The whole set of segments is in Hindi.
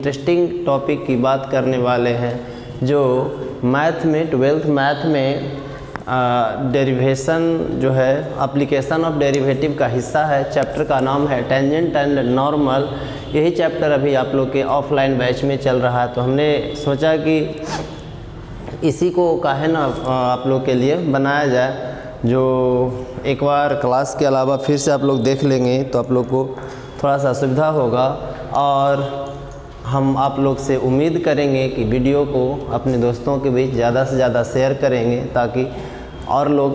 इंटरेस्टिंग टॉपिक की बात करने वाले हैं जो मैथ में 12th मैथ में डेरिवेशन जो है एप्लीकेशन ऑफ डेरिवेटिव का हिस्सा है। चैप्टर का नाम है टेंजेंट एंड नॉर्मल। यही चैप्टर अभी आप लोग के ऑफलाइन बैच में चल रहा है, तो हमने सोचा कि इसी को काहे ना आप लोग के लिए बनाया जाए, जो एक बार क्लास के अलावा फिर से आप लोग देख लेंगे तो आप लोग को थोड़ा सा सुविधा होगा। और हम आप लोग से उम्मीद करेंगे कि वीडियो को अपने दोस्तों के बीच ज़्यादा से ज़्यादा शेयर करेंगे, ताकि और लोग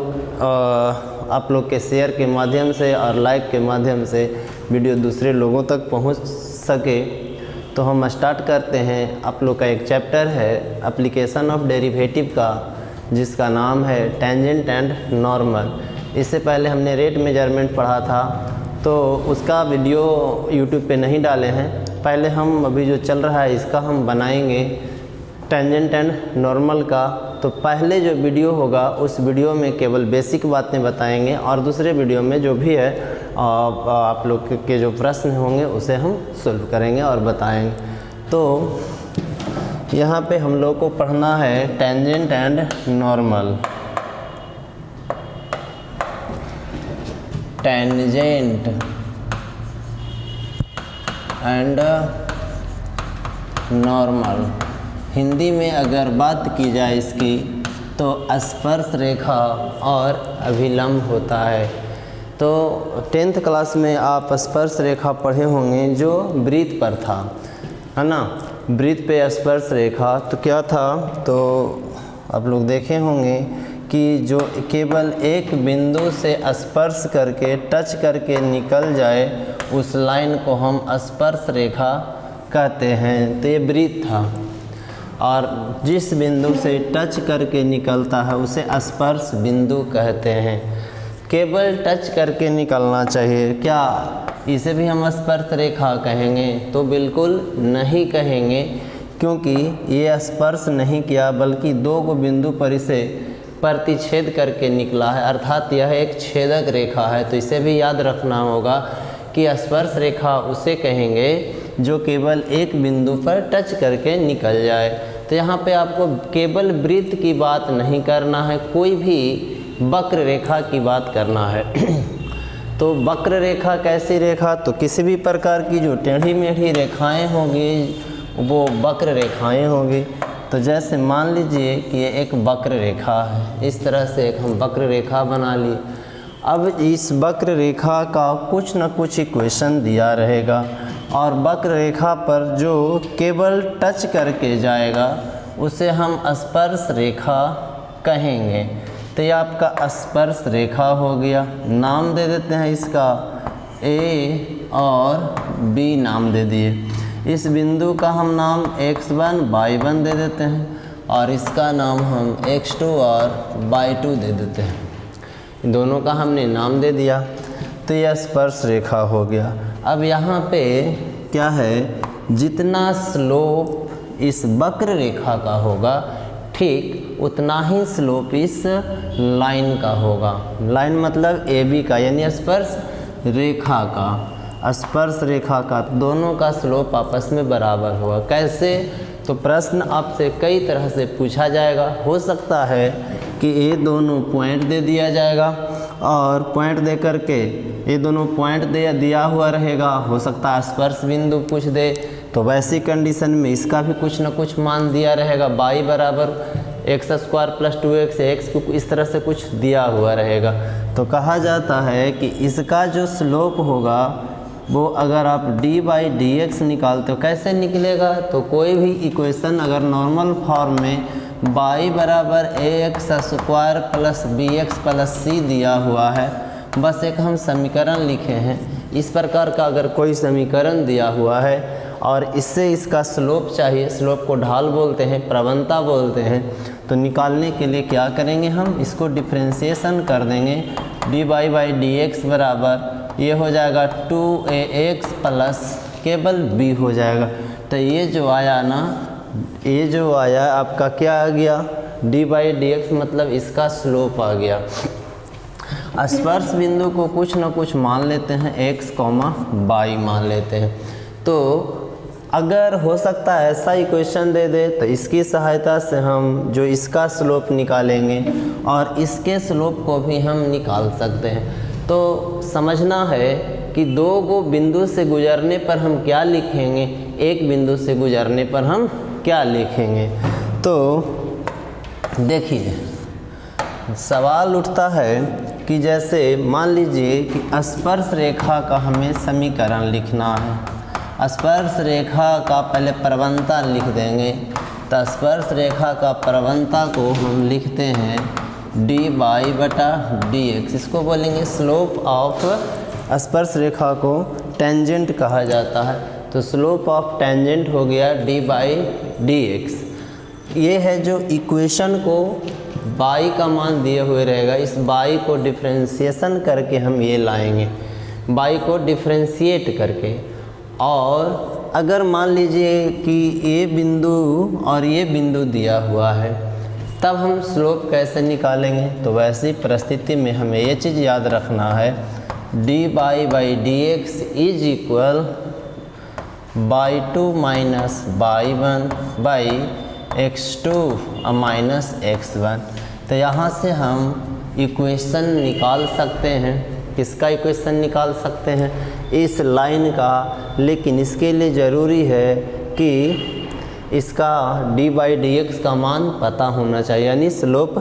आप लोग के शेयर के माध्यम से और लाइक के माध्यम से वीडियो दूसरे लोगों तक पहुंच सके। तो हम स्टार्ट करते हैं। आप लोग का एक चैप्टर है एप्लीकेशन ऑफ डेरिवेटिव का, जिसका नाम है टेंजेंट एंड नॉर्मल। इससे पहले हमने रेट मेजरमेंट पढ़ा था, तो उसका वीडियो यूट्यूब पे नहीं डाले हैं। पहले हम अभी जो चल रहा है इसका हम बनाएंगे टेंजेंट एंड नॉर्मल का। तो पहले जो वीडियो होगा उस वीडियो में केवल बेसिक बातें बताएंगे, और दूसरे वीडियो में जो भी है आप लोग के जो प्रश्न होंगे उसे हम सॉल्व करेंगे और बताएंगे। तो यहाँ पे हम लोग को पढ़ना है tangent and normal. Tangent and normal, Hindi में अगर बात की जाए इसकी तो स्पर्श रेखा और अभिलंब होता है। तो 10th क्लास में आप स्पर्श रेखा पढ़े होंगे जो वृत्त पर था, है ना। वृत्त पे स्पर्श रेखा तो क्या था, तो आप लोग देखे होंगे कि जो केवल एक बिंदु से स्पर्श करके टच करके निकल जाए उस लाइन को हम स्पर्श रेखा कहते हैं। तो ये वृत्त था, और जिस बिंदु से टच करके निकलता है उसे स्पर्श बिंदु कहते हैं। केवल टच करके निकलना चाहिए, क्या इसे भी हम स्पर्श रेखा कहेंगे? तो बिल्कुल नहीं कहेंगे, क्योंकि ये स्पर्श नहीं किया बल्कि दो को बिंदु पर इसे प्रतिच्छेद करके निकला है, अर्थात यह एक छेदक रेखा है। तो इसे भी याद रखना होगा कि स्पर्श रेखा उसे कहेंगे जो केवल एक बिंदु पर टच करके निकल जाए। तो यहाँ पे आपको केवल वृत्त की बात नहीं करना है, कोई भी वक्र रेखा की बात करना है। तो वक्र रेखा कैसी रेखा? तो किसी भी प्रकार की जो टेढ़ी मेढ़ी रेखाएं होंगी वो वक्र रेखाएं होंगी। तो जैसे मान लीजिए कि ये एक वक्र रेखा है, इस तरह से एक हम वक्र रेखा बना ली। अब इस वक्र रेखा का कुछ न कुछ इक्वेशन दिया रहेगा, और वक्र रेखा पर जो केवल टच करके जाएगा उसे हम स्पर्श रेखा कहेंगे। तो ये आपका स्पर्श रेखा हो गया। नाम दे देते हैं इसका ए और बी नाम दे दिए। इस बिंदु का हम नाम x1 y1 दे देते हैं, और इसका नाम हम x2 और y2 दे देते हैं। इन दोनों का हमने नाम दे दिया, तो यह स्पर्श रेखा हो गया। अब यहाँ पे क्या है, जितना स्लोप इस वक्र रेखा का होगा ठीक उतना ही स्लोप इस लाइन का होगा। लाइन मतलब AB का, यानी स्पर्श रेखा का, स्पर्श रेखा का दोनों का स्लोप आपस में बराबर होगा। कैसे? तो प्रश्न आपसे कई तरह से पूछा जाएगा। हो सकता है कि ये दोनों पॉइंट दे दिया जाएगा, और पॉइंट दे करके ये दोनों पॉइंट दे दिया हुआ रहेगा। हो सकता है स्पर्श बिंदु पूछ दे, तो वैसी कंडीशन में इसका भी कुछ न कुछ मान दिया रहेगा। y बराबर x² + 2x, x को इस तरह से कुछ दिया हुआ रहेगा। तो कहा जाता है कि इसका जो स्लोप होगा वो अगर आप d/dx निकालते हो, कैसे निकलेगा? तो कोई भी इक्वेशन अगर नॉर्मल फॉर्म में y बराबर ax² + bx + c दिया हुआ है, बस एक हम समीकरण लिखे हैं। इस प्रकार का अगर कोई समीकरण दिया हुआ है और इससे इसका स्लोप चाहिए, स्लोप को ढाल बोलते हैं, प्रवणता बोलते हैं, तो निकालने के लिए क्या करेंगे, हम इसको डिफ्रेंशिएशन कर देंगे। dy/dx बराबर ये हो जाएगा 2ax प्लस केवल b हो जाएगा। तो ये जो आया ना, ये जो आया आपका क्या आ गया, d/dx मतलब इसका स्लोप आ गया। स्पर्श बिंदु को कुछ न कुछ मान लेते हैं, x, y मान लेते हैं। तो अगर हो सकता है ऐसा ही क्वेश्चन दे दे तो इसकी सहायता से हम जो इसका स्लोप निकालेंगे और इसके स्लोप को भी हम निकाल सकते हैं। तो समझना है कि दो गो बिंदु से गुजरने पर हम क्या लिखेंगे, एक बिंदु से गुजरने पर हम क्या लिखेंगे। तो देखिए सवाल उठता है कि जैसे मान लीजिए कि स्पर्श रेखा का हमें समीकरण लिखना है। स्पर्श रेखा का पहले प्रवणता लिख देंगे। तो स्पर्श रेखा का प्रवणता को हम लिखते हैं dy/dx। इसको बोलेंगे स्लोप ऑफ, स्पर्श रेखा को टेंजेंट कहा जाता है। तो स्लोप ऑफ टेंजेंट हो गया dy/dx। ये है जो इक्वेशन को y का मान दिए हुए रहेगा, इस y को डिफ्रेंशिएशन करके हम ये लाएंगे, y को डिफ्रेंशिएट करके। और अगर मान लीजिए कि ये बिंदु और ये बिंदु दिया हुआ है, तब हम स्लोप कैसे निकालेंगे। तो वैसी परिस्थिति में हमें ये चीज़ याद रखना है, dy/dx is equal y2 minus y1 x2 minus x1। तो यहाँ से हम इक्वेशन निकाल सकते हैं। किसका इक्वेशन निकाल सकते हैं, इस लाइन का। लेकिन इसके लिए ज़रूरी है कि इसका dy/dx का मान पता होना चाहिए, यानी स्लोप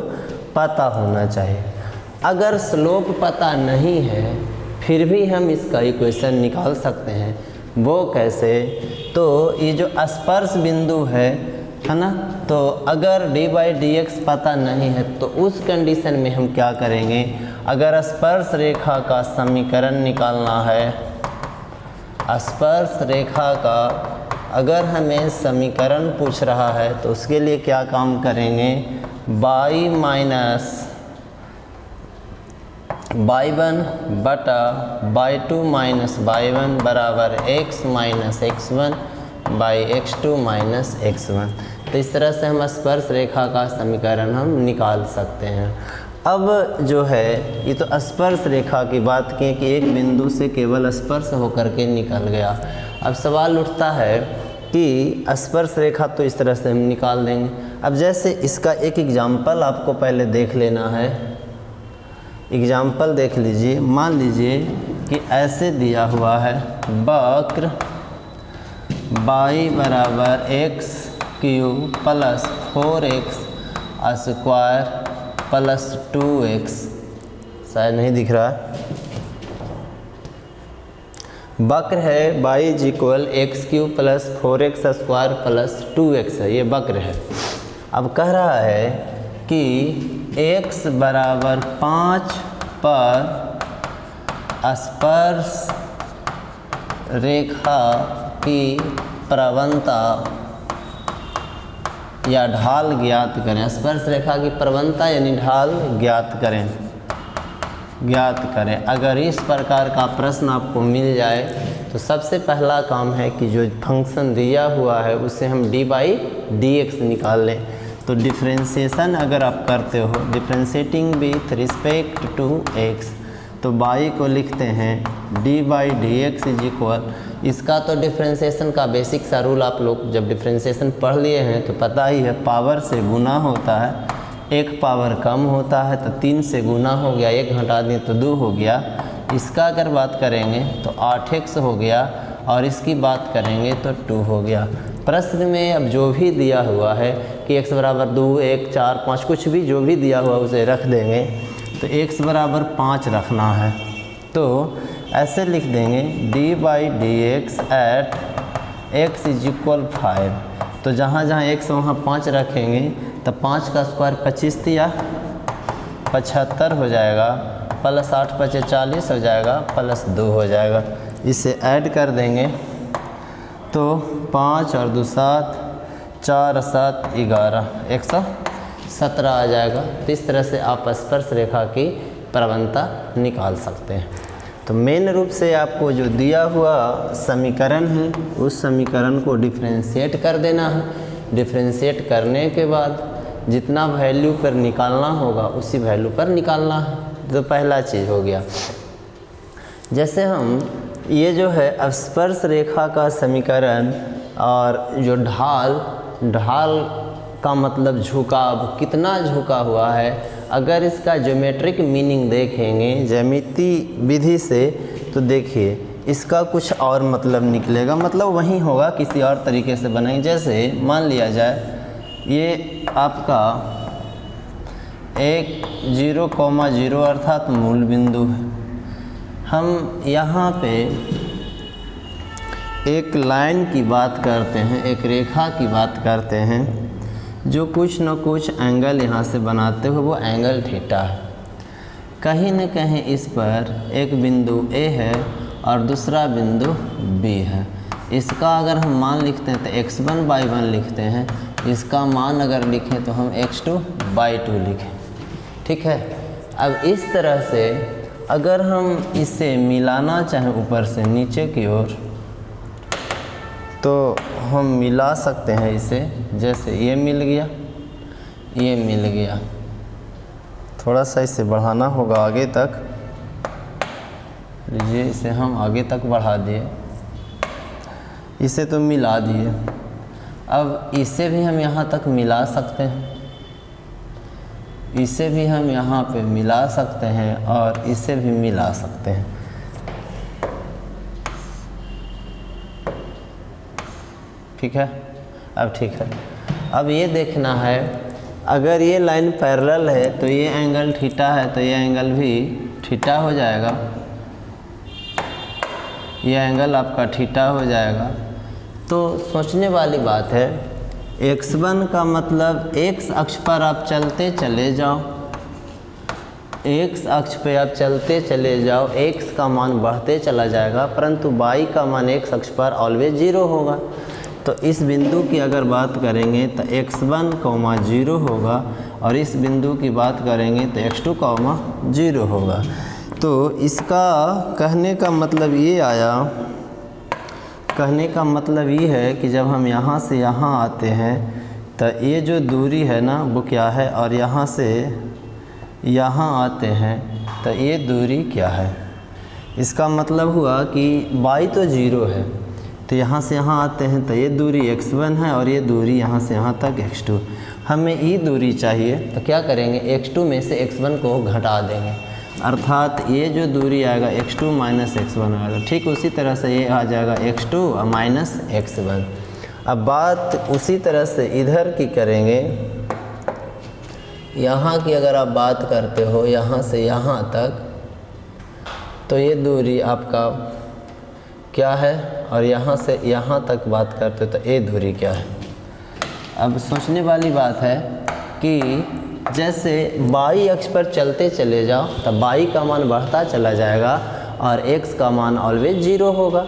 पता होना चाहिए। अगर स्लोप पता नहीं है फिर भी हम इसका इक्वेशन निकाल सकते हैं। वो कैसे, तो ये जो स्पर्श बिंदु है ना, तो अगर dy/dx पता नहीं है तो उस कंडीशन में हम क्या करेंगे, अगर स्पर्श रेखा का समीकरण निकालना है, स्पर्श रेखा का अगर हमें समीकरण पूछ रहा है तो उसके लिए क्या काम करेंगे, y माइनस y1 बटा y2 माइनस y1 बराबर x minus x1 by x2 minus x1। तो इस तरह से हम स्पर्श रेखा का समीकरण हम निकाल सकते हैं। अब जो है ये तो स्पर्श रेखा की बात की कि एक बिंदु से केवल स्पर्श होकर के निकल गया। अब सवाल उठता है कि स्पर्श रेखा तो इस तरह से हम निकाल देंगे। अब जैसे इसका एक एग्जाम्पल आपको पहले देख लेना है। एग्जाम्पल देख लीजिए, मान लीजिए कि ऐसे दिया हुआ है वक्र y बराबर x³ plus 4x square plus 2x, शायद नहीं दिख रहा है। वक्र है y is equal x³ plus 4x square plus 2x है, ये वक्र है। अब कह रहा है कि x बराबर 5 पर स्पर्श रेखा की प्रवणता या ढाल ज्ञात करें। स्पर्श रेखा की प्रवणता यानी ढाल ज्ञात करें। अगर इस प्रकार का प्रश्न आपको मिल जाए तो सबसे पहला काम है कि जो फंक्शन दिया हुआ है उसे हम dy/dx निकाल लें। तो डिफ्रेंशिएशन अगर आप करते हो, differentiating with respect to x, तो y को लिखते हैं dy/dx इज इक्वल, इसका तो डिफ्रेंशिएशन का बेसिक सा रूल आप लोग जब डिफ्रेंशिएशन पढ़ लिए हैं तो पता ही है, पावर से गुना होता है, एक पावर कम होता है तो 3 से गुना हो गया, 1 घटा दें तो 2 हो गया। इसका अगर बात करेंगे तो 8x हो गया और इसकी बात करेंगे तो 2 हो गया। प्रश्न में अब जो भी दिया हुआ है कि x बराबर 2, 1, 4, 5 कुछ भी जो भी दिया हुआ उसे रख देंगे। तो x बराबर 5 रखना है तो ऐसे लिख देंगे dy/dx eight x is equal 5। तो जहाँ जहाँ x वहाँ 5 रखेंगे तो 5 का स्क्वायर 25 दिया 75 हो जाएगा, प्लस 8 × 5 = 40 हो जाएगा, प्लस 2 हो जाएगा। इसे ऐड कर देंगे तो 5 और 2 7, 4 7 11, 117 आ जाएगा। तो इस तरह से आप स्पर्श रेखा की प्रवणता निकाल सकते हैं। तो मेन रूप से आपको जो दिया हुआ समीकरण है उस समीकरण को डिफ्रेंशिएट कर देना है। डिफ्रेंशिएट करने के बाद जितना वैल्यू पर निकालना होगा उसी वैल्यू पर निकालना है। तो पहला चीज़ हो गया। जैसे हम ये जो है स्पर्श रेखा का समीकरण और जो ढाल का मतलब झुकाव, कितना झुका हुआ है। अगर इसका ज्योमेट्रिक मीनिंग देखेंगे ज्यामिति विधि से तो देखिए इसका कुछ और मतलब निकलेगा, मतलब वही होगा, किसी और तरीके से बनाएंगे। जैसे मान लिया जाए ये आपका 1,0,0 अर्थात मूल बिंदु है। हम यहाँ पे एक लाइन की बात करते हैं, एक रेखा की बात करते हैं जो कुछ न कुछ एंगल यहाँ से बनाते हुए वो एंगल थीटा है। कहीं न कहीं इस पर एक बिंदु A है और दूसरा बिंदु B है। इसका अगर हम मान लिखते हैं तो x1/1 लिखते हैं, इसका मान अगर लिखें तो हम x2/2 लिखें, ठीक है। अब इस तरह से अगर हम इसे मिलाना चाहें ऊपर से नीचे की ओर तो हम मिला सकते हैं इसे। जैसे ये मिल गया, ये मिल गया, थोड़ा सा इसे बढ़ाना होगा आगे तक, लीजिए इसे हम आगे तक बढ़ा दिए, इसे तो मिला दिए। अब इसे भी हम यहाँ तक मिला सकते हैं, इसे भी हम यहाँ पे मिला सकते हैं और इसे भी मिला सकते हैं। ठीक है, अब ठीक है। अब ये देखना है अगर ये लाइन पैरेलल है तो ये एंगल थीटा है तो ये एंगल भी थीटा हो जाएगा, ये एंगल आपका थीटा हो जाएगा। तो सोचने वाली बात है, x1 का मतलब x अक्ष पर आप चलते चले जाओ, x अक्ष पे आप चलते चले जाओ, x का मान बढ़ते चला जाएगा, परंतु y का मान x अक्ष पर ऑलवेज 0 होगा। तो इस बिंदु की अगर बात करेंगे तो x1, 0 होगा और इस बिंदु की बात करेंगे तो x2, 0 होगा। तो इसका कहने का मतलब ये आया, कहने का मतलब ये है कि जब हम यहाँ से यहाँ आते हैं तो ये जो दूरी है ना वो क्या है, और यहाँ से यहाँ आते हैं तो ये दूरी क्या है। इसका मतलब हुआ कि y तो 0 है तो यहाँ से यहाँ आते हैं तो ये दूरी x1 है और ये दूरी यहाँ से यहाँ तक x2। हमें ये दूरी चाहिए तो क्या करेंगे, x2 में से x1 को घटा देंगे, अर्थात ये जो दूरी आएगा x2 - x1 आएगा। ठीक उसी तरह से ये आ जाएगा x2 - x1। अब बात उसी तरह से इधर की करेंगे, यहाँ की अगर आप बात करते हो यहाँ से यहाँ तक तो ये दूरी आपका क्या है, और यहाँ से यहाँ तक बात करते हो तो ये दूरी क्या है। अब सोचने वाली बात है कि जैसे y अक्ष पर चलते चले जाओ तो y का मान बढ़ता चला जाएगा और x का मान ऑलवेज 0 होगा।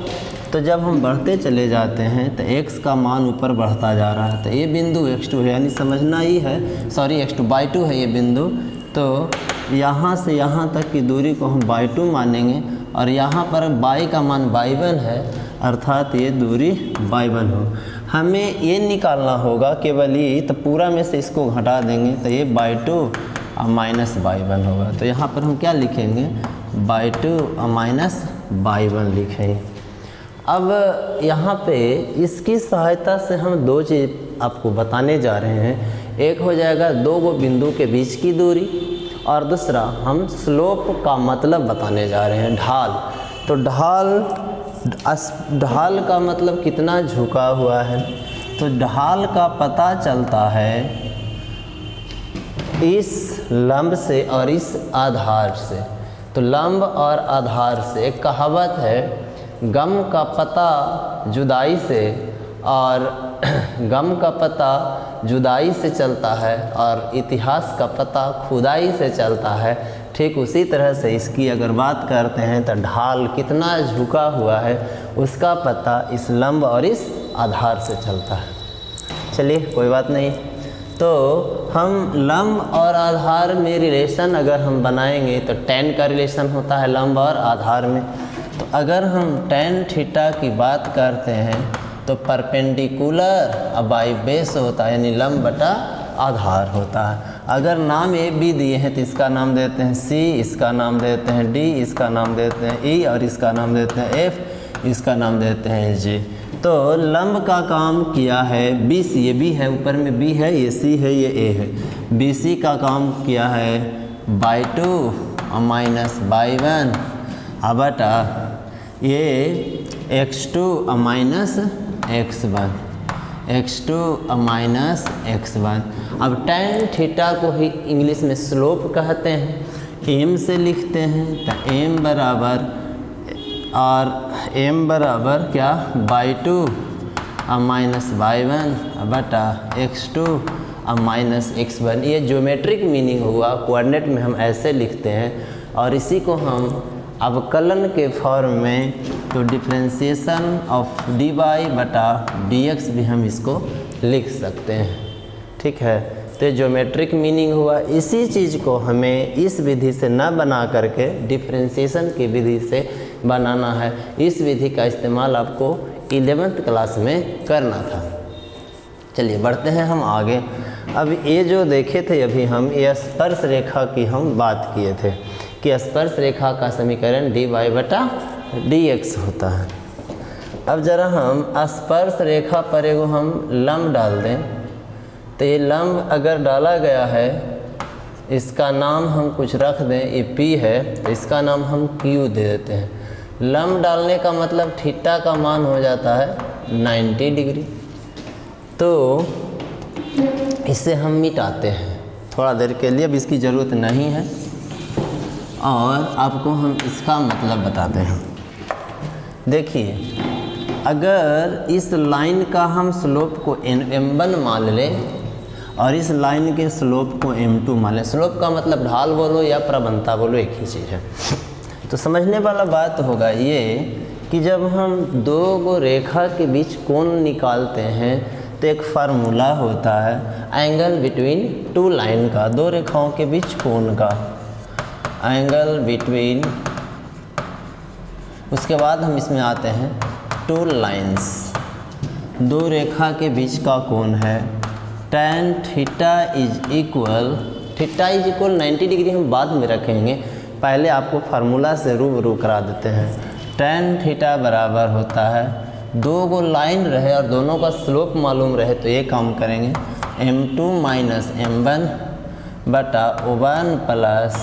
तो जब हम बढ़ते चले जाते हैं तो x का मान ऊपर बढ़ता जा रहा है, तो ये बिंदु x2 है, यानी समझना ही है, सॉरी x2/2 है ये बिंदु। तो यहाँ से यहाँ तक की दूरी को हम y2 मानेंगे और यहाँ पर y का मान y1 है, अर्थात ये दूरी y1 हो। हमें ये निकालना होगा केवल ये, तो पूरा में से इसको घटा देंगे तो ये y2 - y1 होगा। तो यहाँ पर हम क्या लिखेंगे, y2 - y1 लिखेंगे। अब यहाँ पे इसकी सहायता से हम दो चीज़ आपको बताने जा रहे हैं। एक हो जाएगा दो वो बिंदु के बीच की दूरी, और दूसरा हम स्लोप का मतलब बताने जा रहे हैं, ढाल। तो ढाल का मतलब कितना झुका हुआ है। तो ढाल का पता चलता है इस लंब से और इस आधार से। तो लंब और आधार से एक कहावत है, गम का पता जुदाई से, और गम का पता जुदाई से चलता है और इतिहास का पता खुदाई से चलता है। ठीक उसी तरह से इसकी अगर बात करते हैं तो ढाल कितना झुका हुआ है उसका पता इस लंब और इस आधार से चलता है। चलिए कोई बात नहीं। तो हम लंब और आधार में रिलेशन अगर हम बनाएंगे तो tan का रिलेशन होता है लंब और आधार में। तो अगर हम tan थीटा की बात करते हैं तो परपेंडिकुलर बाई बेस होता है, यानी लंब बटा आधार होता है। अगर नाम ए बी दिए हैं तो इसका नाम देते हैं सी, इसका नाम देते हैं डी, इसका नाम देते हैं ई, और इसका नाम देते हैं एफ, इसका नाम देते हैं जी। तो लंब का काम किया है BC, ये B है, ऊपर में B है, ये C है, ये A है। BC का काम किया है बाई 2 माइनस बाई 1 बटा ये x2 minus x1, x2 minus x1। अब tan थीटा को ही इंग्लिश में स्लोप कहते हैं, m से लिखते हैं। तो m बराबर और m बराबर क्या बाई 2 माइनस बाई 1 बटा x2 माइनस x1। ये ज्योमेट्रिक मीनिंग हुआ, कोऑर्डिनेट में हम ऐसे लिखते हैं। और इसी को हम अवकलन के फॉर्म में तो डिफरेंशिएशन ऑफ dy बटा dx भी हम इसको लिख सकते हैं। ठीक है, तो ज्योमेट्रिक मीनिंग हुआ। इसी चीज़ को हमें इस विधि से न बना करके डिफरेंशिएशन की विधि से बनाना है। इस विधि का इस्तेमाल आपको 11th क्लास में करना था। चलिए बढ़ते हैं हम आगे। अब ये जो देखे थे अभी हम, ये स्पर्श रेखा की हम बात किए थे कि स्पर्श रेखा का समीकरण dy बटा dx होता है। अब ज़रा हम स्पर्श रेखा पर एगो हम लंब डाल दें। तो ये लंब अगर डाला गया है, इसका नाम हम कुछ रख दें, ये P है तो इसका नाम हम Q दे देते हैं। लंब डालने का मतलब थीटा का मान हो जाता है 90 डिग्री। तो इसे हम मिटाते हैं थोड़ा देर के लिए, अब इसकी ज़रूरत नहीं है। और आपको हम इसका मतलब बताते हैं। देखिए, अगर इस लाइन का हम स्लोप को m1 मान लें और इस लाइन के स्लोप को m2 मान लें, स्लोप का मतलब ढाल बोलो या प्रवणता बोलो, एक ही चीज़ है। तो समझने वाला बात होगा ये कि जब हम दो गो रेखा के बीच कोण निकालते हैं तो एक फार्मूला होता है एंगल बिटवीन टू लाइन का, दो रेखाओं के बीच कोण का एंगल बिटवीन। उसके बाद हम इसमें आते हैं टू लाइंस, दो रेखा के बीच का कोण है tan theta is equal, theta is equal 90 degree हम बाद में रखेंगे, पहले आपको फार्मूला से रूबरू करा देते हैं। tan थीटा बराबर होता है, दो गो लाइन रहे और दोनों का स्लोप मालूम रहे तो ये काम करेंगे m2 माइनस m1 बटा 1 प्लस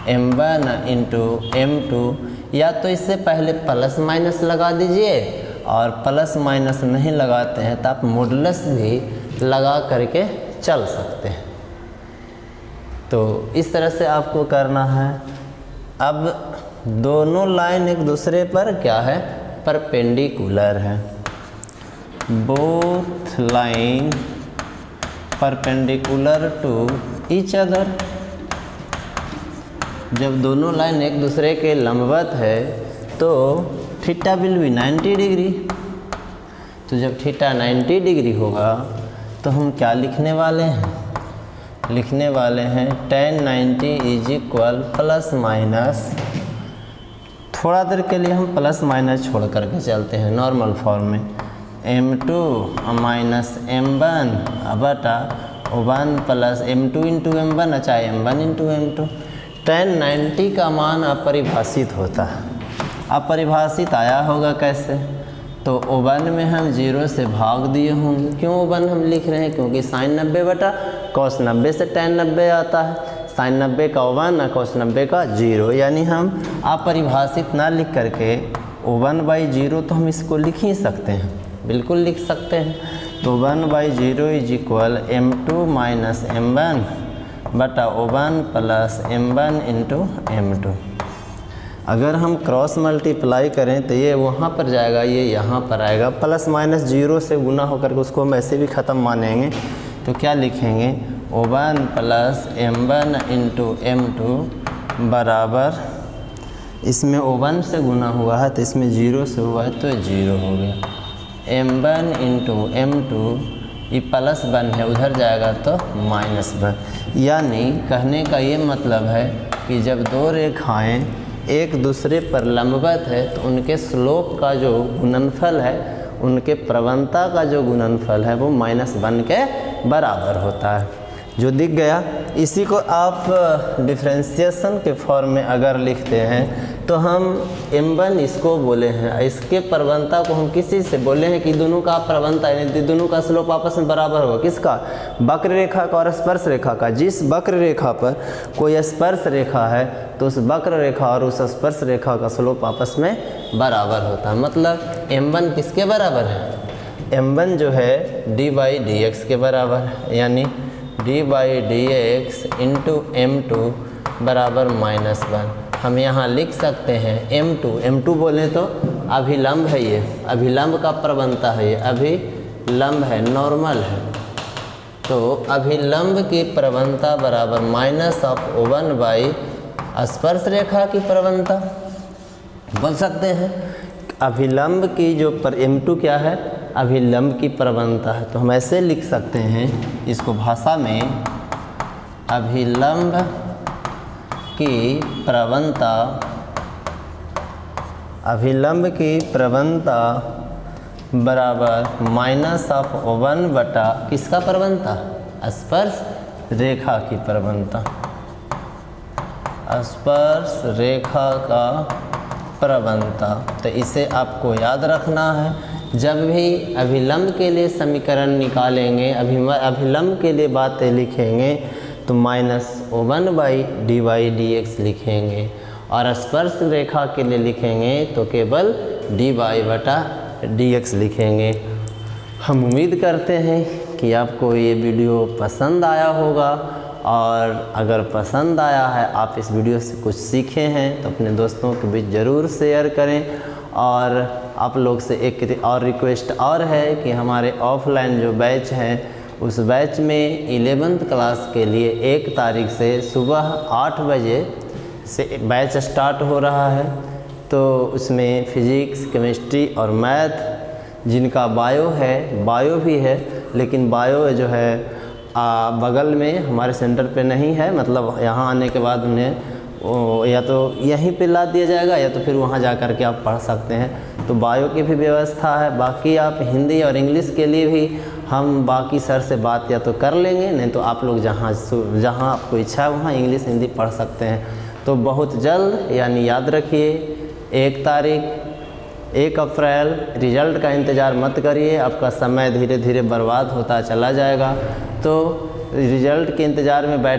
m1 इंटू m2, या तो इससे पहले प्लस माइनस लगा दीजिए, और प्लस माइनस नहीं लगाते हैं तो आप मॉडुलस भी लगा करके चल सकते हैं। तो इस तरह से आपको करना है। अब दोनों लाइन एक दूसरे पर क्या है, परपेंडिकुलर है। Both line perpendicular to each other. जब दोनों लाइन एक दूसरे के लंबवत है तो थीटा विल बी 90 डिग्री। तो जब थीटा 90 डिग्री होगा तो हम क्या लिखने वाले हैं, लिखने वाले हैं tan 90 is equal plus minus, थोड़ा देर के लिए हम प्लस माइनस छोड़ करके चलते हैं नॉर्मल फॉर्म में, m2 माइनस m1 बटा 1 प्लस m2 इंटू m1, अच्छा m1 इंटू m2। tan 90 का मान अपरिभाषित होता है। अपरिभाषित आया होगा कैसे, तो 1 में हम 0 से भाग दिए होंगे। क्यों 1 हम लिख रहे हैं, क्योंकि sin 90 बटा cos 90 से tan 90 आता है। sin 90 का 1 और cos 90 का 0, यानी हम अपरिभाषित ना लिख करके 1/0 तो हम इसको लिख ही सकते हैं, बिल्कुल लिख सकते हैं। तो 1/0 is equal m2 minus m1 बटा 1 प्लस m1 इंटू m2। अगर हम क्रॉस मल्टीप्लाई करें तो ये वहाँ पर जाएगा, ये यहाँ पर आएगा, प्लस माइनस 0 से गुना होकर के उसको हम ऐसे भी ख़त्म मानेंगे। तो क्या लिखेंगे 1 प्लस m1 इंटू m2 बराबर, इसमें 1 से गुना हुआ है तो इसमें 0 से हुआ है तो 0 हो गया, m1 इंटू m2, ये प्लस 1 है उधर जाएगा तो माइनस 1। यानी कहने का ये मतलब है कि जब दो रेखाएं एक दूसरे पर लंबवत है तो उनके स्लोप का जो गुणनफल है, उनके प्रवणता का जो गुणनफल है वो -1 के बराबर होता है। जो दिख गया, इसी को आप डिफरेंशिएशन के फॉर्म में अगर लिखते हैं तो हम m1 इसको बोले हैं, इसके प्रवणता को हम किसी से बोले हैं कि दोनों का प्रवणता यानी दोनों का स्लोप आपस में बराबर होगा। किसका? वक्र रेखा का और स्पर्श रेखा का। जिस वक्र रेखा पर कोई स्पर्श रेखा है तो उस वक्र रेखा और उस स्पर्श रेखा का स्लोप आपस में बराबर होता है। मतलब m1 किसके बराबर है? m1 जो है d/dx के बराबर है, यानी d/dx इंटू m2 बराबर -1। हम यहाँ लिख सकते हैं m2 बोलें तो अभिलंब है, ये अभिलंब का प्रवणता है, ये अभिलंब है, नॉर्मल है। तो अभिलंब की प्रवणता बराबर -1/, स्पर्श रेखा की प्रवणता बोल सकते हैं। अभिलंब की जो m2 क्या है? अभिलंब की प्रवणता है। तो हम ऐसे लिख सकते हैं इसको भाषा में, अभिलंब की प्रवणता, अभिलंब की प्रवणता बराबर -1 बटा किसका प्रवणता? स्पर्श रेखा की प्रवणता, स्पर्श रेखा का प्रवणता। तो इसे आपको याद रखना है। जब भी अभिलंब के लिए समीकरण निकालेंगे, अभिलंब के लिए बातें लिखेंगे तो -1/d/dx लिखेंगे, और स्पर्श रेखा के लिए लिखेंगे तो केवल dy/dx लिखेंगे। हम उम्मीद करते हैं कि आपको ये वीडियो पसंद आया होगा, और अगर पसंद आया है, आप इस वीडियो से कुछ सीखे हैं तो अपने दोस्तों के बीच ज़रूर शेयर करें। और आप लोग से एक और रिक्वेस्ट और है कि हमारे ऑफलाइन जो बैच हैं उस बैच में 11th क्लास के लिए 1 तारीख से सुबह 8 बजे से बैच स्टार्ट हो रहा है। तो उसमें फिज़िक्स, केमिस्ट्री और मैथ, जिनका बायो है, बायो भी है, लेकिन बायो जो है बगल में हमारे सेंटर पे नहीं है, मतलब यहाँ आने के बाद उन्हें या तो यहीं पे ला दिया जाएगा या तो फिर वहाँ जा कर के आप पढ़ सकते हैं। तो बायो की भी व्यवस्था है। बाकी आप हिंदी और इंग्लिश के लिए भी हम बाकी सर से बात या तो कर लेंगे, नहीं तो आप लोग जहाँ आपको इच्छा है वहाँ इंग्लिश हिंदी पढ़ सकते हैं। तो बहुत जल्द, यानी याद रखिए 1 तारीख 1 अप्रैल, रिज़ल्ट का इंतज़ार मत करिए, आपका समय धीरे धीरे बर्बाद होता चला जाएगा। तो रिज़ल्ट के इंतज़ार में बैठ